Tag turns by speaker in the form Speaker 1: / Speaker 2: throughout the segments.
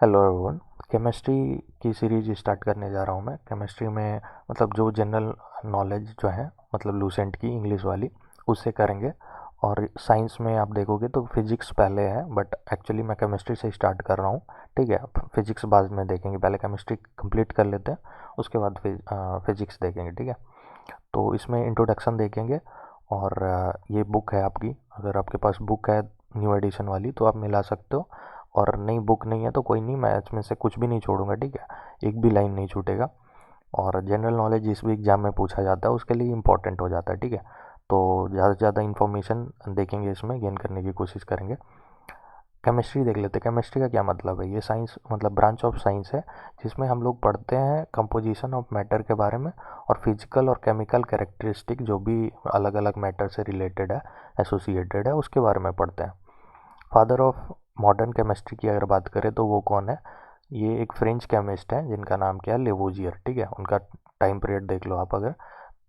Speaker 1: Hello everyone. Chemistry की series start करने जा रहा हूँ मैं। केमिस्ट्री में मतलब जो जनरल नॉलेज जो है मतलब लूसेंट की इंग्लिश वाली उससे करेंगे। और साइंस में आप देखोगे तो फिजिक्स पहले है, बट एक्चुअली मैं केमिस्ट्री से स्टार्ट कर रहा हूँ। ठीक है, फिजिक्स बाद में देखेंगे, पहले केमिस्ट्री कंप्लीट कर लेते हैं, उसके बाद फिजिक्स देखेंगे। ठीक है, तो इसमें इंट्रोडक्शन देखेंगे। और ये बुक है आपकी, अगर आपके पास बुक है न्यू एडिशन वाली तो आप मिला सकते हो। और नई बुक नहीं है तो कोई नहीं, मैं इसमें से कुछ भी नहीं छोड़ूंगा। ठीक है, एक भी लाइन नहीं छूटेगा। और जनरल नॉलेज जिस भी एग्ज़ाम में पूछा जाता है उसके लिए इम्पोर्टेंट हो जाता है। ठीक है, तो ज़्यादा से ज़्यादा इन्फॉर्मेशन देखेंगे, इसमें गेन करने की कोशिश करेंगे। केमिस्ट्री देख लेते हैं। केमिस्ट्री का क्या मतलब है? ये साइंस मतलब ब्रांच ऑफ साइंस है जिसमें हम लोग पढ़ते हैं कंपोजिशन ऑफ मैटर के बारे में, और फिजिकल और केमिकल कैरेक्टरिस्टिक जो भी अलग अलग मैटर से रिलेटेड है, एसोसिएटेड है, उसके बारे में पढ़ते हैं। फादर ऑफ मॉडर्न केमिस्ट्री की अगर बात करें तो वो कौन है? ये एक फ्रेंच केमिस्ट हैं जिनका नाम क्या है, लेवोजियर। ठीक है, उनका टाइम पीरियड देख लो आप अगर,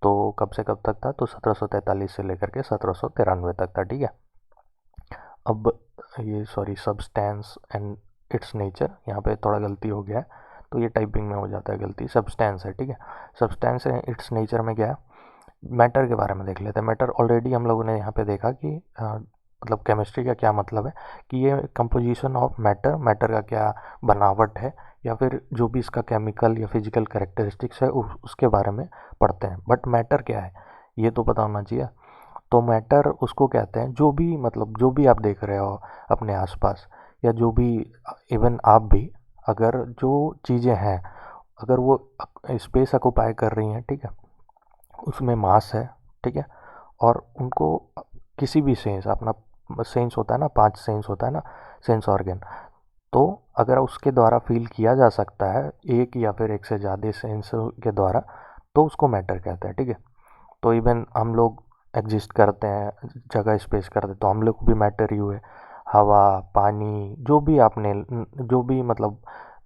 Speaker 1: तो कब से कब तक था, तो 1743 से लेकर के 1793 तक था। ठीक है, अब ये sorry, substance and it's nature, यहाँ पे थोड़ा गलती हो गया है, तो ये टाइपिंग में हो जाता है गलती। सब्सटेंस है। ठीक है, सब्सटेंस एंड इट्स नेचर में क्या है, मैटर के बारे में देख लेते हैं। मैटर ऑलरेडी हम लोगों ने यहाँ पे देखा कि मतलब केमिस्ट्री का क्या मतलब है, कि ये कंपोजिशन ऑफ मैटर, मैटर का क्या बनावट है, या फिर जो भी इसका केमिकल या फिजिकल कैरेक्टरिस्टिक्स है उसके बारे में पढ़ते हैं। बट मैटर क्या है ये तो पता होना चाहिए। तो मैटर उसको कहते हैं जो भी मतलब जो भी आप देख रहे हो अपने आसपास, या जो भी, इवन आप भी, अगर जो चीज़ें हैं अगर वो स्पेस ऑक्युपाई कर रही हैं, ठीक है, उसमें मास है। ठीक है, और उनको किसी भी सेंस, अपना सेंस होता है ना, पांच सेंस होता है ना, सेंस ऑर्गन, तो अगर उसके द्वारा फील किया जा सकता है एक या फिर एक से ज़्यादा सेंस के द्वारा, तो उसको मैटर कहते हैं। ठीक है, तो इवन हम लोग एग्जिस्ट करते हैं, जगह स्पेस करते हैं, तो हम लोग भी मैटर ही हुए। हवा, पानी, जो भी आपने जो भी मतलब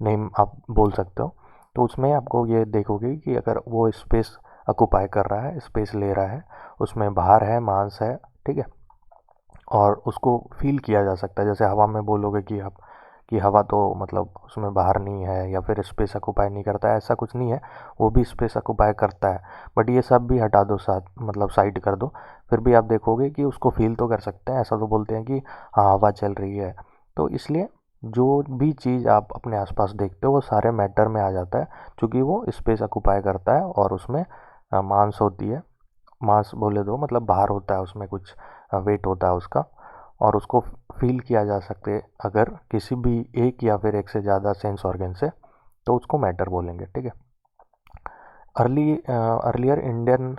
Speaker 1: नेम आप बोल सकते हो, तो उसमें आपको ये देखोगे कि अगर वो स्पेस ऑक्युपाई कर रहा है, स्पेस ले रहा है, उसमें भार है, मास है। ठीक है, और उसको फील किया जा सकता है। जैसे हवा में बोलोगे कि आप कि हवा तो मतलब उसमें बाहर नहीं है या फिर स्पेस ऑक्युपाई नहीं करता है, ऐसा कुछ नहीं है, वो भी स्पेस ऑक्युपाई करता है। बट ये सब भी हटा दो, साथ मतलब साइड कर दो, फिर भी आप देखोगे कि उसको फील तो कर सकते हैं। ऐसा तो बोलते हैं कि हाँ हवा चल रही है। तो इसलिए जो भी चीज़ आप अपने आसपास देखते हो वो सारे मैटर में आ जाता है, क्योंकि वो स्पेस ऑक्युपाई करता है और उसमें मास होती है। मास बोले दो मतलब बाहर होता है, उसमें कुछ वेट होता है उसका, और उसको फील किया जा सकते अगर किसी भी एक या फिर एक से ज़्यादा सेंस ऑर्गन से, तो उसको मैटर बोलेंगे। ठीक है, अर्लियर इंडियन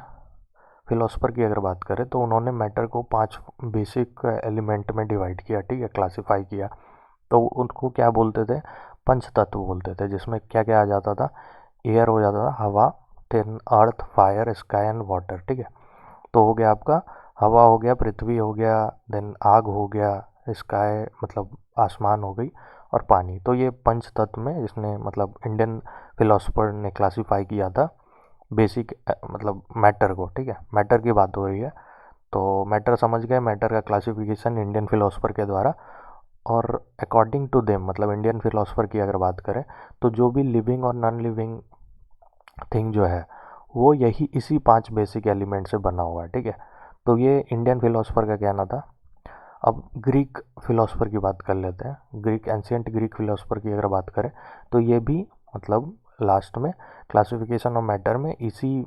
Speaker 1: फिलोसफर की अगर बात करें तो उन्होंने मैटर को 5 बेसिक एलिमेंट में डिवाइड किया। ठीक है, क्लासिफाई किया। तो उनको क्या बोलते थे? पंच तत्व बोलते थे, जिसमें क्या क्या आ जाता था? एयर हो जाता था, हवा, then earth, fire, sky and water. ठीक है, तो हो गया आपका हवा, हो गया पृथ्वी, हो गया देन आग, हो गया स्काई मतलब आसमान हो गई, और पानी। तो ये पंच तत्व में जिसने मतलब इंडियन फिलोसफर ने क्लासिफाई किया था बेसिक मतलब मैटर को। ठीक है, मैटर की बात हो रही है, तो मैटर समझ गए, मैटर का क्लासिफिकेशन इंडियन फिलोसफर के द्वारा। और अकॉर्डिंग टू देम मतलब इंडियन फिलोसफर की अगर बात करें तो जो भी लिविंग और नॉन लिविंग थिंग जो है वो यही इसी 5 बेसिक एलिमेंट से बना हुआ है। ठीक है, तो ये इंडियन फिलोसफर का कहना था। अब ग्रीक फिलोसफर की बात कर लेते हैं। ग्रीक एंशियंट ग्रीक फिलोसफर की अगर बात करें तो ये भी मतलब लास्ट में क्लासिफिकेशन ऑफ मैटर में इसी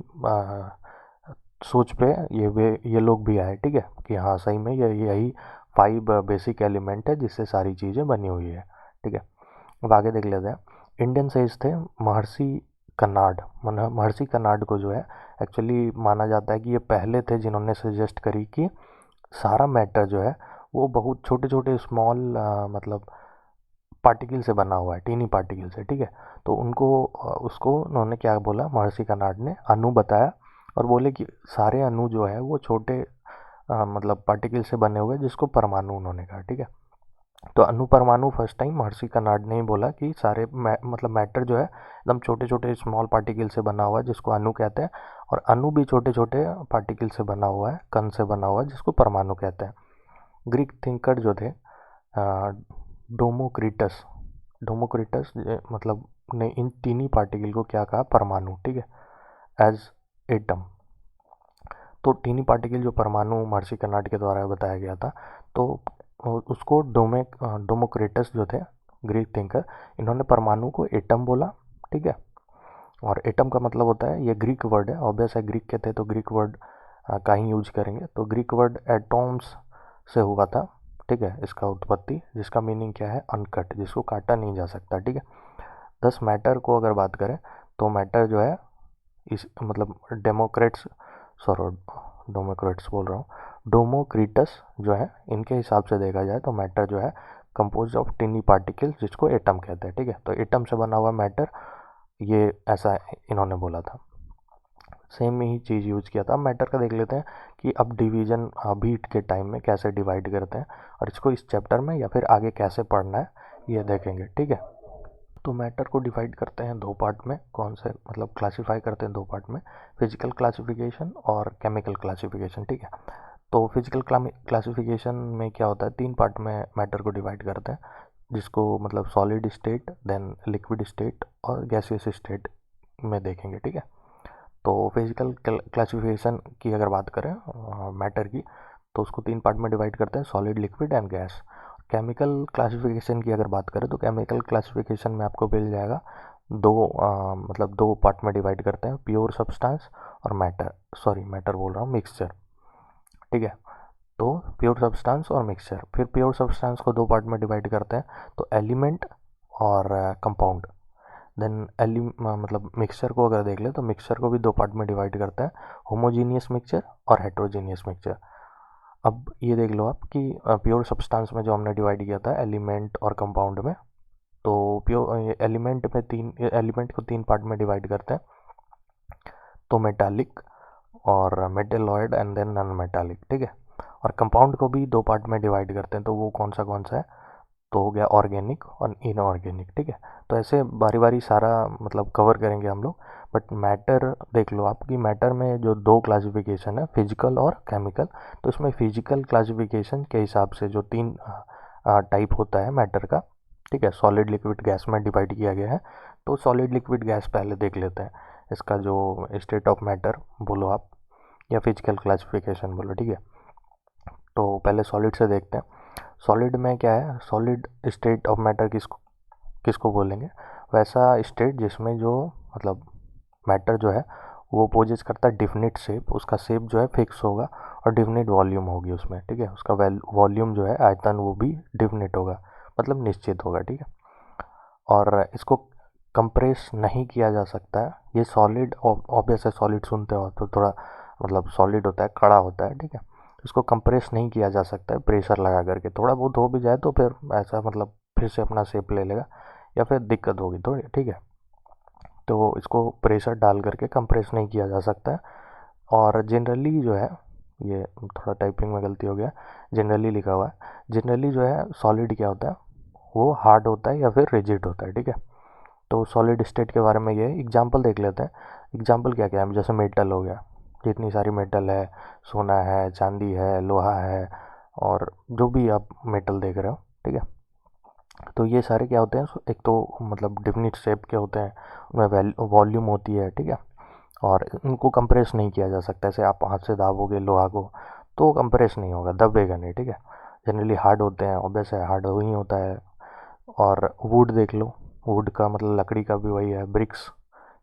Speaker 1: सोच पे ये लोग भी आए। ठीक है, कि हाँ सही में ये यही 5 बेसिक एलिमेंट है जिससे सारी चीज़ें बनी हुई है। ठीक है, अब आगे देख लेते हैं। इंडियन सेज थे महर्षि कन्नाड। महर्षि कन्नाड को जो है एक्चुअली माना जाता है कि ये पहले थे जिन्होंने सजेस्ट करी कि सारा मैटर जो है वो बहुत छोटे छोटे स्मॉल मतलब पार्टिकल से बना हुआ है, टीनी पार्टिकल से। ठीक है, तो उसको उन्होंने क्या बोला, महर्षि कन्नाड ने अणु बताया, और बोले कि सारे अणु जो है वो छोटे मतलब पार्टिकल से बने हुए हैं, जिसको परमाणु उन्होंने कहा। ठीक है, तो अणु परमाणु फर्स्ट टाइम महर्षि कन्नाड ने ही बोला कि सारे मतलब मैटर जो है एकदम छोटे छोटे स्मॉल पार्टिकल से बना हुआ है, जिसको अणु कहते हैं। और अणु भी छोटे छोटे पार्टिकल से बना हुआ है, कण से बना हुआ है, जिसको परमाणु कहते हैं। ग्रीक थिंकर जो थे, डेमोक्रिटस, डेमोक्रिटस मतलब ने इन तीन ही पार्टिकल को क्या कहा, परमाणु, ठीक है, एज एटम। तो टीनी पार्टिकल जो परमाणु महर्षि कर्नाड के द्वारा बताया गया था, तो उसको डेमोक्रिटस जो थे ग्रीक थिंकर, इन्होंने परमाणु को एटम बोला, ठीक है। और एटम का मतलब होता है, ये ग्रीक वर्ड है, ऑब्वियस है ग्रीक के थे तो ग्रीक वर्ड का ही यूज करेंगे। तो ग्रीक वर्ड एटॉम्स से हुआ था, ठीक है, इसका उत्पत्ति, जिसका मीनिंग क्या है, अनकट, जिसको काटा नहीं जा सकता, ठीक है। दस मैटर को अगर बात करें तो मैटर जो है इस मतलब डेमोक्रेट्स बोल रहा हूँ, डोमोक्रिटस जो है, इनके हिसाब से देखा जाए तो मैटर जो है कंपोज ऑफ टिनी पार्टिकल्स, जिसको एटम कहते हैं, ठीक है। तो एटम से बना हुआ मैटर, ये ऐसा इन्होंने बोला था। सेम ही चीज़ यूज किया था। मैटर का देख लेते हैं कि अब डिवीजन अभी के टाइम में कैसे डिवाइड करते हैं, और इसको इस चैप्टर में या फिर आगे कैसे पढ़ना है ये देखेंगे, ठीक है। तो मैटर को डिवाइड करते हैं दो पार्ट में, कौन से मतलब क्लासीफाई करते हैं दो पार्ट में, फिजिकल क्लासिफिकेशन और केमिकल क्लासिफिकेशन, ठीक है। तो फिजिकल क्लासिफिकेशन में क्या होता है, तीन पार्ट में मैटर को डिवाइड करते हैं, जिसको मतलब solid state, then liquid state और गैसियस स्टेट में देखेंगे, ठीक है। तो फिजिकल क्लासिफिकेशन की अगर बात करें मैटर की, तो उसको तीन पार्ट में डिवाइड करते हैं, solid, liquid and gas. Chemical classification की अगर बात करें तो केमिकल क्लासिफिकेशन में आपको मिल जाएगा मतलब दो पार्ट में डिवाइड करते हैं, प्योर सब्सटेंस और मैटर बोल रहा हूँ, मिक्सचर, ठीक है। तो प्योर सब्सटेंस और मिक्सचर, फिर प्योर सब्सटेंस को दो पार्ट में डिवाइड करते हैं, तो एलिमेंट और कंपाउंड। देन मतलब मिक्सचर को अगर देख ले तो मिक्सचर को भी दो पार्ट में डिवाइड करते हैं, होमोजीनियस मिक्सचर और हेट्रोजीनियस मिक्सचर। अब ये देख लो आप कि प्योर सब्सटेंस में जो हमने डिवाइड किया था एलिमेंट और कंपाउंड में, तो प्योर एलिमेंट को तीन पार्ट में डिवाइड करते हैं, तो मेटालिक और मेटेलॉयड एंड देन नॉन मेटालिक, ठीक है। और कंपाउंड को भी दो पार्ट में डिवाइड करते हैं, तो वो कौन सा है, तो हो गया ऑर्गेनिक और इनऑर्गेनिक, ठीक है। तो ऐसे बारी बारी सारा मतलब कवर करेंगे हम लोग। बट मैटर देख लो आपकी, मैटर में जो दो क्लासिफिकेशन है, फिजिकल और केमिकल, तो इसमें फिजिकल क्लासिफिकेशन के हिसाब से जो तीन टाइप होता है मैटर का, ठीक है, सॉलिड, लिक्विड, गैस में डिवाइड किया गया है। तो सॉलिड, लिक्विड, गैस पहले देख लेते हैं, इसका जो स्टेट ऑफ मैटर बोलो आप या फिजिकल क्लासिफिकेशन बोलो, ठीक है। तो पहले सॉलिड से देखते हैं। सॉलिड में क्या है, सॉलिड स्टेट ऑफ मैटर किसको किसको बोलेंगे, वैसा स्टेट जिसमें जो मतलब मैटर जो है वो पोजेस करता है डिफिनिट शेप, उसका शेप जो है फिक्स होगा और डिफिनिट वॉल्यूम होगी उसमें, ठीक है। उसका वॉल्यूम जो है, आयतन, वो भी डिफिनिट होगा, मतलब निश्चित होगा, ठीक है। और इसको कंप्रेस नहीं किया जा सकता है। ये सॉलिड, ऑब्वियस है, सॉलिड सुनते हो तो थोड़ा मतलब सॉलिड होता है, कड़ा होता है, ठीक है। इसको कंप्रेस नहीं किया जा सकता है प्रेशर लगा करके, थोड़ा बहुत हो भी जाए तो फिर ऐसा मतलब फिर से अपना शेप ले लेगा या फिर दिक्कत होगी थोड़ी, ठीक है। तो इसको प्रेशर डाल करके कंप्रेस नहीं किया जा सकता है। और जनरली जो है, ये थोड़ा टाइपिंग में गलती हो गया, जनरली लिखा हुआ है, जनरली जो है सॉलिड क्या होता है, वो हार्ड होता है या फिर रिजिड होता है, ठीक है। तो सॉलिड स्टेट के बारे में ये एग्जांपल देख लेते हैं। एग्जांपल क्या क्या है, जैसे मेटल हो गया, जितनी सारी मेटल है, सोना है, चांदी है, लोहा है, और जो भी आप मेटल देख रहे हो, ठीक है। तो ये सारे क्या होते हैं, एक तो मतलब डिफिनिट शेप के होते हैं, उनमें वॉल्यूम होती है, ठीक है। और उनको कंप्रेस नहीं किया जा सकता, ऐसे आप हाथ से दाबोगे लोहा को तो कंप्रेस नहीं होगा, दबेगा नहीं, ठीक है। जनरली हार्ड होते हैं, ऑब्वियस है हार्ड ही होता है। और वुड देख लो, वुड का मतलब लकड़ी का भी वही है, ब्रिक्स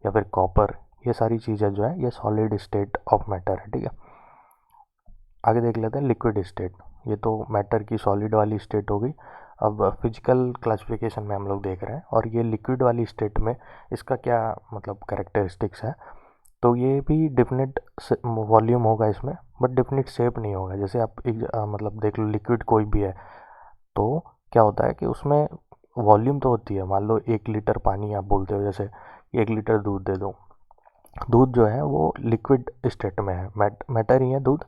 Speaker 1: या फिर कॉपर, ये सारी चीज़ें जो है ये सॉलिड स्टेट ऑफ मैटर है, ठीक है। आगे देख लेते हैं लिक्विड स्टेट। ये तो मैटर की सॉलिड वाली स्टेट हो गई। अब फिजिकल क्लासिफिकेशन में हम लोग देख रहे हैं, और ये लिक्विड वाली स्टेट में इसका क्या मतलब कैरेक्टरिस्टिक्स है, तो ये भी डिफिनिट वॉल्यूम होगा इसमें, बट डिफिनिट शेप नहीं होगा। जैसे आप मतलब देख लो, लिक्विड कोई भी है तो क्या होता है कि उसमें वॉल्यूम तो होती है, मान लो 1 लीटर पानी आप बोलते हो, जैसे 1 लीटर दूध दे दो, दूध जो है वो लिक्विड स्टेट में है, मैटर ही है दूध,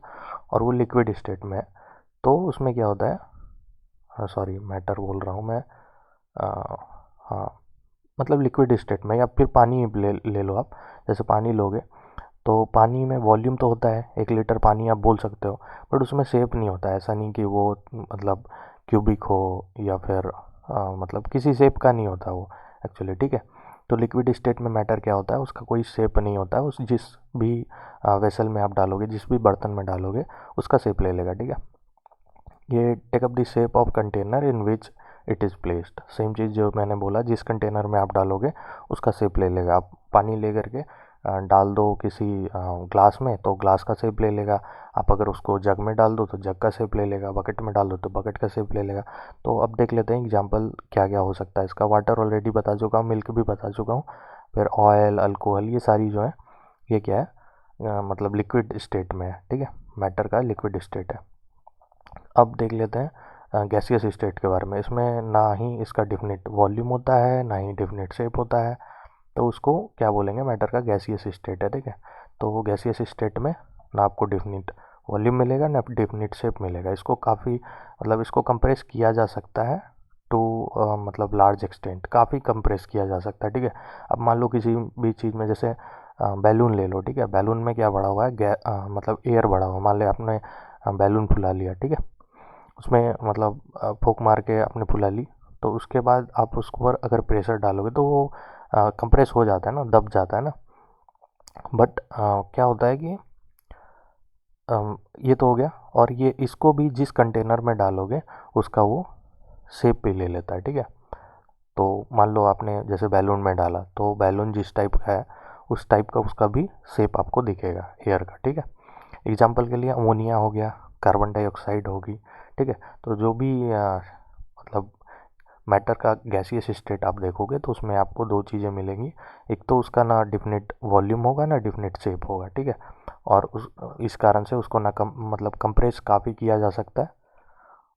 Speaker 1: और वो लिक्विड स्टेट में है। तो उसमें क्या होता है, सॉरी मैटर बोल रहा हूँ मैं, हाँ, मतलब लिक्विड स्टेट में, या फिर पानी ले लो आप, जैसे पानी लोगे तो पानी में वॉल्यूम तो होता है, 1 लीटर पानी आप बोल सकते हो, बट उसमें शेप नहीं होता है, ऐसा नहीं कि वो मतलब क्यूबिक हो या फिर मतलब किसी शेप का नहीं होता वो एक्चुअली, ठीक है। तो लिक्विड स्टेट में मैटर क्या होता है, उसका कोई शेप नहीं होता है, उस जिस भी वेसल में आप डालोगे, जिस भी बर्तन में डालोगे उसका शेप ले लेगा, ठीक है। ये take up the shape of container in which it is placed, same चीज़ जो मैंने बोला, जिस कंटेनर में आप डालोगे उसका शेप ले लेगा। आप पानी ले करके डाल दो किसी ग्लास में तो ग्लास का शेप ले लेगा। आप अगर उसको जग में डाल दो तो जग का शेप ले लेगा, बकेट में डाल दो तो बकेट का शेप ले लेगा। तो अब देख लेते हैं एग्जांपल क्या क्या हो सकता है इसका। वाटर ऑलरेडी बता चुका हूँ, मिल्क भी बता चुका हूँ, फिर ऑयल, अल्कोहल, ये सारी जो है ये क्या है, मतलब लिक्विड स्टेट में है, ठीक है। मैटर का लिक्विड स्टेट है। अब देख लेते हैं गैसियस स्टेट के बारे में। इसमें ना ही इसका डिफिनिट वॉल्यूम होता है, ना ही डिफिनिट शेप होता है, तो उसको क्या बोलेंगे, मैटर का गैसियस स्टेट है, ठीक है। तो गैसियस स्टेट में ना आपको डिफिनिट वॉल्यूम मिलेगा ना डिफिनिट शेप मिलेगा। इसको काफ़ी मतलब इसको कंप्रेस किया जा सकता है टू मतलब लार्ज एक्सटेंट, काफ़ी कंप्रेस किया जा सकता है, ठीक है। अब मान लो किसी भी चीज़ में, जैसे बैलून ले लो, ठीक है। बैलून में क्या बढ़ा हुआ है, मतलब एयर बढ़ा हुआ है। मान लिया आपने बैलून फुला लिया, ठीक है, उसमें मतलब फूंक मार के आपने फुला ली, तो उसके बाद आप उसके ऊपर अगर प्रेशर डालोगे तो वो कंप्रेस हो जाता है ना, दब जाता है ना। बट क्या होता है कि ये तो हो गया, और ये इसको भी जिस कंटेनर में डालोगे उसका वो शेप भी ले लेता है, ठीक है। तो मान लो आपने जैसे बैलून में डाला, तो बैलून जिस टाइप का है उस टाइप का उसका भी शेप आपको दिखेगा एयर का, ठीक है। एग्जाम्पल के लिए अमोनिया हो गया, कार्बन डाइऑक्साइड होगी, ठीक है। तो जो भी मतलब मैटर का गैसियस स्टेट आप देखोगे तो उसमें आपको दो चीज़ें मिलेंगी। एक तो उसका ना डिफिनिट वॉल्यूम होगा ना डिफिनिट शेप होगा, ठीक है। और इस कारण से उसको ना मतलब कंप्रेस काफ़ी किया जा सकता है,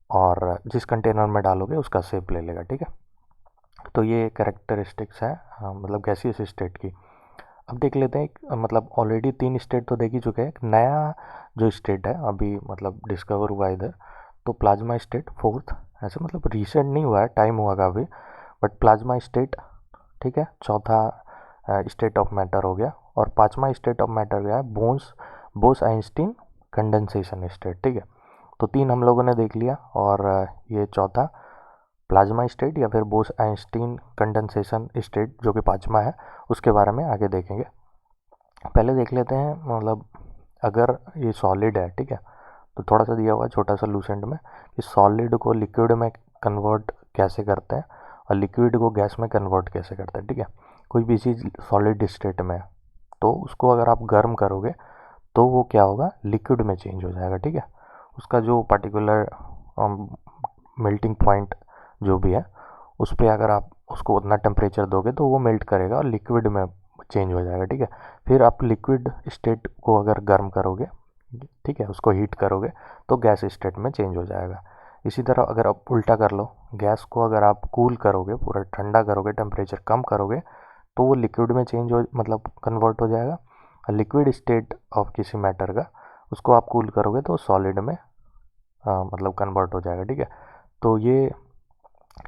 Speaker 1: और जिस कंटेनर में डालोगे उसका शेप ले लेगा, ठीक है। तो ये कैरेक्टरिस्टिक्स है मतलब गैसियस स्टेट की। अब देख लेते हैं मतलब ऑलरेडी 3 स्टेट तो देख ही चुके हैं। एक नया जो स्टेट है अभी मतलब डिस्कवर हुआ इधर, तो प्लाज्मा स्टेट फोर्थ, ऐसे मतलब रिसेंट नहीं हुआ है, टाइम हुआ काफ़ी, बट प्लाज्मा स्टेट, ठीक है। चौथा स्टेट ऑफ मैटर हो गया, और पांचवा स्टेट ऑफ मैटर गया है बोस आइंस्टीन कंडेंसेशन स्टेट, ठीक है। तो 3 हम लोगों ने देख लिया, और ये चौथा प्लाज्मा स्टेट या फिर बोस आइंस्टीन कंडेंसेशन स्टेट जो कि पांचवा है, उसके बारे में आगे देखेंगे। पहले देख लेते हैं मतलब अगर ये सॉलिड है, ठीक है, तो थोड़ा सा दिया हुआ है छोटा सा लूसेंट में कि सॉलिड को लिक्विड में कन्वर्ट कैसे करते हैं और लिक्विड को गैस में कन्वर्ट कैसे करते हैं, ठीक है। कोई भी चीज़ सॉलिड स्टेट में है तो उसको अगर आप गर्म करोगे तो वो क्या होगा, लिक्विड में चेंज हो जाएगा, ठीक है। उसका जो पर्टिकुलर मेल्टिंग पॉइंट जो भी है उस पर अगर आप उसको उतना टेम्परेचर दोगे तो वो मेल्ट करेगा और लिक्विड में चेंज हो जाएगा, ठीक है। फिर आप लिक्विड स्टेट को अगर गर्म करोगे, ठीक है, उसको हीट करोगे तो गैस स्टेट में चेंज हो जाएगा। इसी तरह अगर आप उल्टा कर लो, गैस को अगर आप कूल करोगे, पूरा ठंडा करोगे, टेम्परेचर कम करोगे, तो वो लिक्विड में चेंज हो मतलब कन्वर्ट हो जाएगा। लिक्विड स्टेट ऑफ किसी मैटर का उसको आप कूल करोगे तो सॉलिड में मतलब कन्वर्ट हो जाएगा, ठीक है। तो ये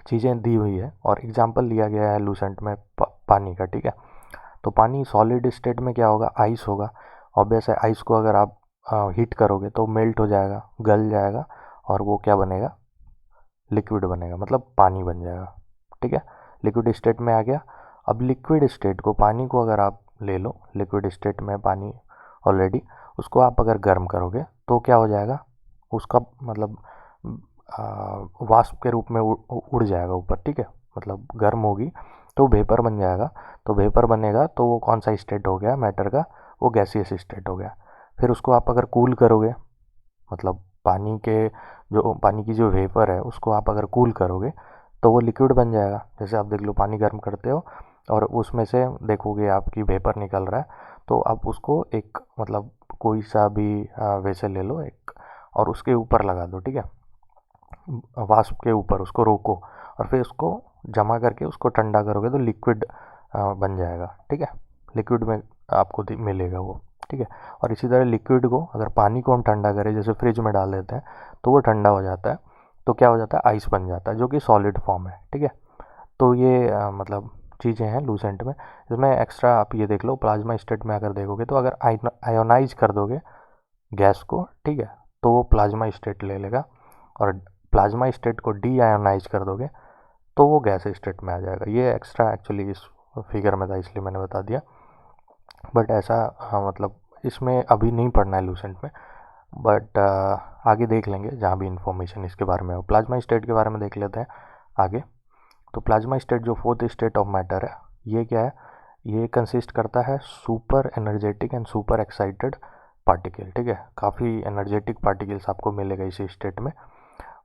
Speaker 1: चीज़ें दी हुई है, और एग्जांपल लिया गया है लूसेंट में पानी का, ठीक है। तो पानी सॉलिड स्टेट में क्या होगा, आइस होगा। ऑब्वियस है, आइस को अगर आप हीट करोगे तो मेल्ट हो जाएगा, गल जाएगा, और वो क्या बनेगा, लिक्विड बनेगा, मतलब पानी बन जाएगा, ठीक है। लिक्विड स्टेट में आ गया। अब लिक्विड स्टेट को, पानी को अगर आप ले लो, लिक्विड स्टेट में पानी ऑलरेडी, उसको आप अगर गर्म करोगे तो क्या हो जाएगा, उसका मतलब वाष्प के रूप में उड़ जाएगा ऊपर, ठीक है। मतलब गर्म होगी तो वेपर बन जाएगा। तो वेपर बनेगा तो वो कौन सा स्टेट हो गया मैटर का, वो गैसियस स्टेट हो गया। फिर उसको आप अगर कूल करोगे, मतलब पानी की जो वेपर है उसको आप अगर कूल करोगे तो वो लिक्विड बन जाएगा। जैसे आप देख लो, पानी गर्म करते हो और उसमें से देखोगे आपकी वेपर निकल रहा है, तो आप उसको एक मतलब कोई सा भी वेसल ले लो एक, और उसके ऊपर लगा दो, ठीक है, वाष्प के ऊपर उसको रोको, और फिर उसको जमा करके उसको ठंडा करोगे तो लिक्विड बन जाएगा, ठीक है। लिक्विड में आपको मिलेगा वो, ठीक है। और इसी तरह लिक्विड को, अगर पानी को हम ठंडा करें, जैसे फ्रिज में डाल देते हैं तो वो ठंडा हो जाता है, तो क्या हो जाता है, आइस बन जाता है, जो कि सॉलिड फॉर्म है, ठीक है। तो ये मतलब चीज़ें हैं लूसेंट में। इसमें एक्स्ट्रा आप ये देख लो, प्लाज्मा स्टेट में अगर देखोगे तो अगर आयोनाइज कर दोगे गैस को, ठीक है, तो वो प्लाज्मा स्टेट ले लेगा, और प्लाज्मा स्टेट को डी आयोनाइज कर दोगे तो वो गैस स्टेट में आ जाएगा। ये एक्स्ट्रा एक्चुअली इस फिगर में था इसलिए मैंने बता दिया, बट ऐसा हाँ मतलब इसमें अभी नहीं पढ़ना है लूसेंट में, बट आगे देख लेंगे जहाँ भी इंफॉर्मेशन इसके बारे में हो। प्लाज्मा स्टेट के बारे में देख लेते हैं आगे। तो प्लाज्मा स्टेट जो फोर्थ स्टेट ऑफ मैटर है, ये क्या है, ये कंसिस्ट करता है super energetic and super excited particle, ठीक है। काफ़ी एनर्जेटिक पार्टिकल्स आपको मिलेगा इस स्टेट में,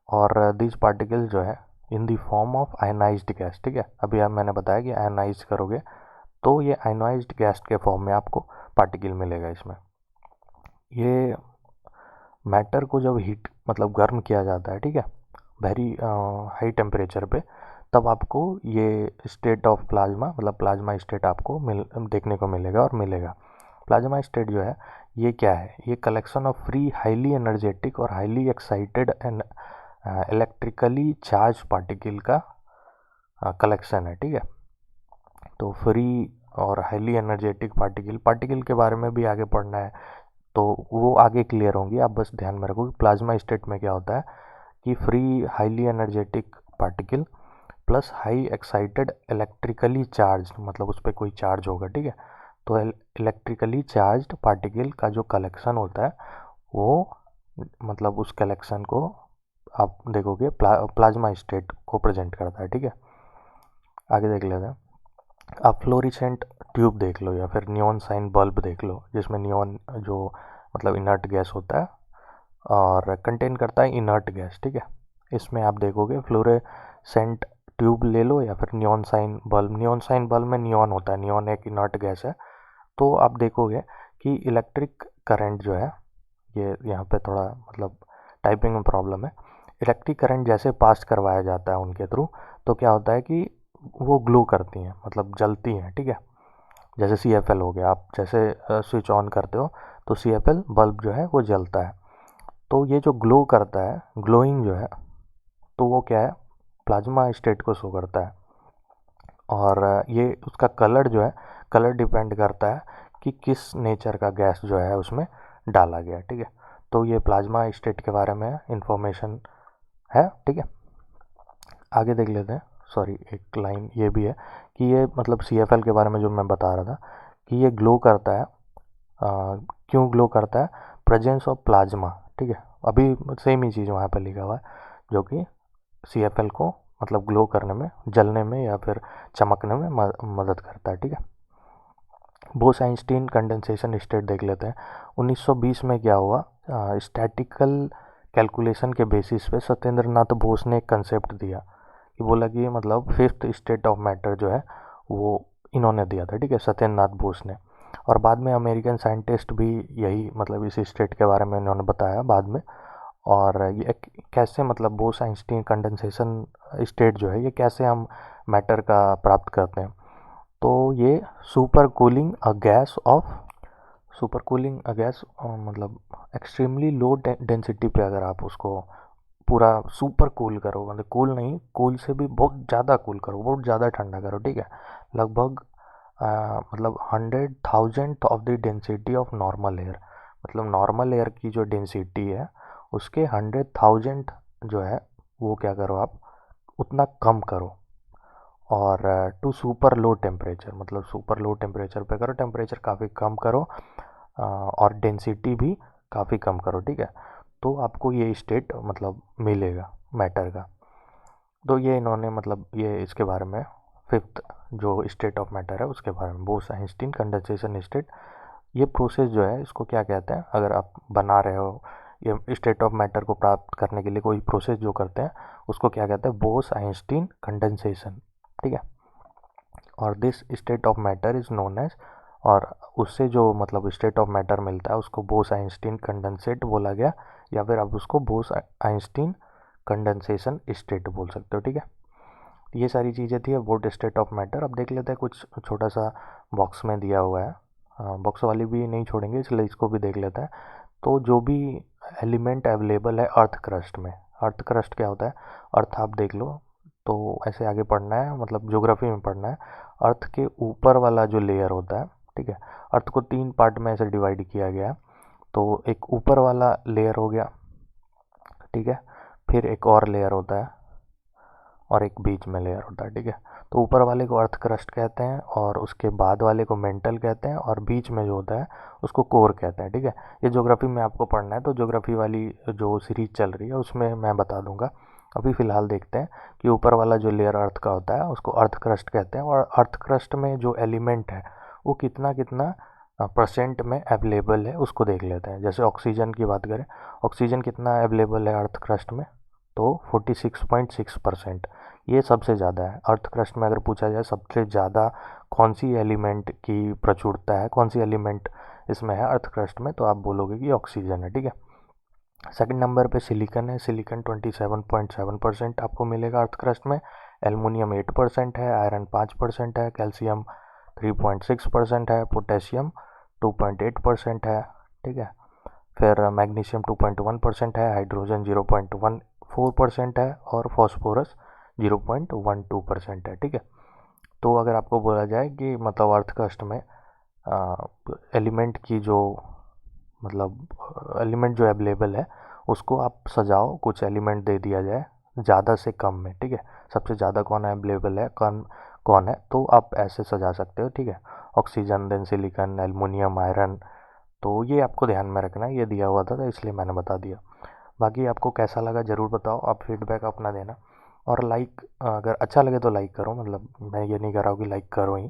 Speaker 1: और दिस पार्टिकल जो है in the form of ionised gas, ठीक है। अभी आप मैंने बताया कि आयनाइज करोगे तो ये आयनाइज्ड गैस के फॉर्म में आपको पार्टिकल मिलेगा इसमें। ये मैटर को जब हीट मतलब गर्म किया जाता है, ठीक है, वेरी हाई टेम्परेचर पे, तब आपको ये स्टेट ऑफ प्लाज्मा मतलब प्लाज्मा स्टेट आपको देखने को मिलेगा और मिलेगा। प्लाज्मा स्टेट जो है ये क्या है, ये collection of free highly energetic और highly excited and electrically charge particle का कलेक्शन है, ठीक है। तो फ्री और हाईली एनर्जेटिक पार्टिकल के बारे में भी आगे पढ़ना है, तो वो आगे क्लियर होंगी। आप बस ध्यान में रखो कि प्लाज्मा स्टेट में क्या होता है कि free highly energetic particle plus high excited electrically charge, मतलब उस पर कोई चार्ज होगा, ठीक है। तो इलेक्ट्रिकली चार्ज्ड पार्टिकल का जो कलेक्शन होता है वो मतलब उस कलेक्शन को आप देखोगे प्लाज्मा स्टेट को प्रेजेंट करता है, ठीक है। आगे देख लेते हैं। आप फ्लोरिसेंट ट्यूब देख लो या फिर नियॉन साइन बल्ब देख लो, जिसमें नियॉन जो मतलब इनर्ट गैस होता है और कंटेन करता है इनर्ट गैस, ठीक है। इसमें आप देखोगे फ्लोरेसेंट ट्यूब ले लो या फिर neon sign bulb. Neon sign bulb में नियॉन होता है, नियॉन एक इनर्ट गैस है। तो आप देखोगे कि इलेक्ट्रिक करंट जो है, ये यहाँ पे थोड़ा मतलब टाइपिंग में प्रॉब्लम है। इलेक्ट्रिक करंट जैसे पास करवाया जाता है उनके थ्रू, तो क्या होता है कि वो ग्लो करती हैं, मतलब जलती हैं, ठीक है। जैसे CFL हो गया, आप जैसे स्विच ऑन करते हो तो CFL बल्ब जो है वो जलता है। तो ये जो ग्लो करता है, ग्लोइंग जो है, तो वो क्या है, प्लाज्मा स्टेट को शो करता है। और ये उसका कलर जो है, कलर डिपेंड करता है कि किस नेचर का गैस जो है उसमें डाला गया, ठीक है। तो ये प्लाज्मा स्टेट के बारे में इंफॉर्मेशन है, ठीक है। आगे देख लेते हैं। सॉरी, एक लाइन ये भी है कि ये मतलब CFL के बारे में जो मैं बता रहा था कि ये ग्लो करता है। क्यों ग्लो करता है, प्रेजेंस ऑफ प्लाज्मा, ठीक है। अभी सेम ही चीज़ वहाँ पर लिखा हुआ है, जो कि CFL को मतलब ग्लो करने में, जलने में या फिर चमकने में मदद करता है, ठीक है। बोस आइंस्टीन कंडेंसेशन स्टेट देख लेते हैं। 1920 में क्या हुआ, स्टैटिकल कैलकुलेशन के बेसिस पे सत्येंद्र नाथ बोस ने एक कंसेप्ट दिया कि बोला कि मतलब फिफ्थ स्टेट ऑफ मैटर जो है वो इन्होंने दिया था, ठीक है, सत्येंद्र नाथ बोस ने। और बाद में अमेरिकन साइंटिस्ट भी यही मतलब इस स्टेट के बारे में इन्होंने बताया बाद में। और ये कैसे मतलब बोस आइंस्टीन कंडेंसेशन स्टेट जो है ये कैसे हम मैटर का प्राप्त करते हैं, तो ये super cooling a gas off super cooling a gas मतलब एक्सट्रीमली लो डेंसिटी पे अगर आप उसको पूरा सुपर कूल करो, मतलब कूल नहीं, कूल से भी बहुत ज़्यादा कूल करो, बहुत ज़्यादा ठंडा करो, ठीक है। लगभग मतलब 100,000 of the density of normal air, मतलब नॉर्मल एयर की जो डेंसिटी है उसके 100,000 जो है वो क्या करो आप उतना कम करो। और टू सुपर लो टेम्परेचर, मतलब सुपर लो टेम्परेचर पे करो, टेम्परेचर काफ़ी कम करो और डेंसिटी भी काफ़ी कम करो, ठीक है। तो आपको ये स्टेट मतलब मिलेगा मैटर का। तो ये इन्होंने मतलब ये इसके बारे में फिफ्थ जो स्टेट ऑफ मैटर है उसके बारे में, बोस आइंस्टीन कंडेंसेशन स्टेट। ये प्रोसेस जो है इसको क्या कहते हैं, अगर आप बना रहे हो ये स्टेट ऑफ मैटर को प्राप्त करने के लिए कोई प्रोसेस जो करते हैं उसको क्या कहते हैं, बोस आइंस्टीन कंडेंसेशन, ठीक है। और this state of matter is known as, और उससे जो मतलब स्टेट ऑफ मैटर मिलता है उसको बोस आइंस्टीन कंडेंसेट बोला गया, या फिर आप उसको बोस आइंस्टीन कंडेंसेशन स्टेट बोल सकते हो, ठीक है। ये सारी चीज़ें थी अबाउट स्टेट ऑफ मैटर। अब देख लेते हैं कुछ छोटा सा बॉक्स में दिया हुआ है, बॉक्स वाली भी नहीं छोड़ेंगे इसलिए इसको भी देख लेते हैं। तो जो भी एलिमेंट अवेलेबल है अर्थ क्रस्ट में, अर्थ क्रस्ट क्या होता है, अर्थ आप देख लो, तो ऐसे आगे पढ़ना है मतलब ज्योग्राफी में पढ़ना है। अर्थ के ऊपर वाला जो लेयर होता है, ठीक है, अर्थ को 3 पार्ट में ऐसे डिवाइड किया गया है। तो एक ऊपर वाला लेयर हो गया, ठीक है, फिर एक और लेयर होता है, और एक बीच में लेयर होता है, ठीक है। तो ऊपर वाले को अर्थ क्रस्ट कहते हैं और उसके बाद वाले को मेंटल कहते हैं और बीच में जो होता है उसको कोर कहते हैं, ठीक है। ये ज्योग्राफी में आपको पढ़ना है तो ज्योग्राफी वाली जो सीरीज चल रही है उसमें मैं बता दूंगा। अभी फ़िलहाल देखते हैं कि ऊपर वाला जो लेयर अर्थ का होता है उसको अर्थ क्रस्ट कहते हैं, और अर्थ क्रस्ट में जो एलिमेंट है वो कितना कितना परसेंट में अवेलेबल है उसको देख लेते हैं। जैसे ऑक्सीजन की बात करें, ऑक्सीजन कितना अवेलेबल है अर्थ क्रस्ट में, तो 46.6%। ये सबसे ज़्यादा है अर्थ क्रस्ट में। अगर पूछा जाए सबसे ज़्यादा कौन सी एलिमेंट की प्रचुरता है, कौन सी एलिमेंट इसमें है अर्थ क्रस्ट में, तो आप बोलोगे कि ऑक्सीजन है, ठीक है। सेकंड नंबर पे सिलिकन है, सिलिकन 27.7% आपको मिलेगा अर्थ क्रस्ट में। एल्युमिनियम 8% है, आयरन 5% है, कैल्शियम 3.6% है, पोटेशियम 2.8% है, ठीक है। फिर मैग्नीशियम 2.1% है, हाइड्रोजन 0.14% है और फॉस्फोरस 0.12% है, ठीक है। तो अगर आपको बोला जाए कि मतलब अर्थ क्रस्ट में एलिमेंट की जो मतलब एलिमेंट जो अवेलेबल है उसको आप सजाओ, कुछ एलिमेंट दे दिया जाए ज़्यादा से कम में, ठीक है। सबसे ज़्यादा कौन अवेलेबल है, कौन कौन है, तो आप ऐसे सजा सकते हो, ठीक है। Oxygen, then silicon, aluminium, iron. तो ये आपको ध्यान में रखना है, ये दिया हुआ था तो इसलिए मैंने बता दिया। बाकी आपको कैसा लगा ज़रूर बताओ, आप फीडबैक अपना देना। और लाइक, अगर अच्छा लगे तो लाइक करो, मतलब मैं ये नहीं कर रहा हूँ कि लाइक करो ही,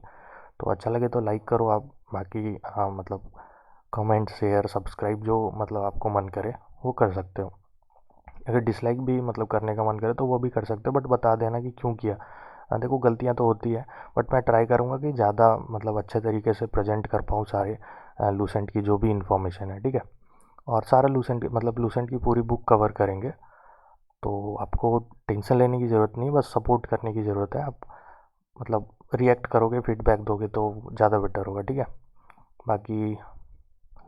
Speaker 1: तो अच्छा लगे तो लाइक करो आप। बाकी हाँ मतलब कमेंट, शेयर, सब्सक्राइब जो मतलब आपको मन करे वो कर सकते हो। अगर डिसलाइक भी मतलब करने का मन करे तो वो भी कर सकते हो, बट बता देना कि क्यों किया। देखो गलतियाँ तो होती है, बट मैं ट्राई करूँगा कि ज़्यादा मतलब अच्छे तरीके से प्रेजेंट कर पाऊँ सारे लूसेंट की जो भी इन्फॉर्मेशन है, ठीक है। और सारा लूसेंट मतलब लूसेंट की पूरी बुक कवर करेंगे, तो आपको टेंशन लेने की ज़रूरत नहीं, बस सपोर्ट करने की ज़रूरत है। आप मतलब रिएक्ट करोगे, फीडबैक दोगे तो ज़्यादा बेटर होगा, ठीक है। बाकी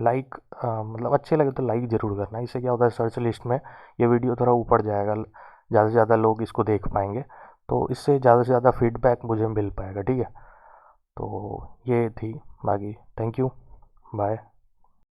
Speaker 1: लाइक मतलब अच्छे लगे तो लाइक ज़रूर करना, इससे क्या होता है सर्च लिस्ट में ये वीडियो थोड़ा ऊपर जाएगा, ज़्यादा से ज़्यादा लोग इसको देख पाएंगे, तो इससे ज़्यादा से ज़्यादा फीडबैक मुझे मिल पाएगा, ठीक है। तो ये थी। बाकी थैंक यू, बाय।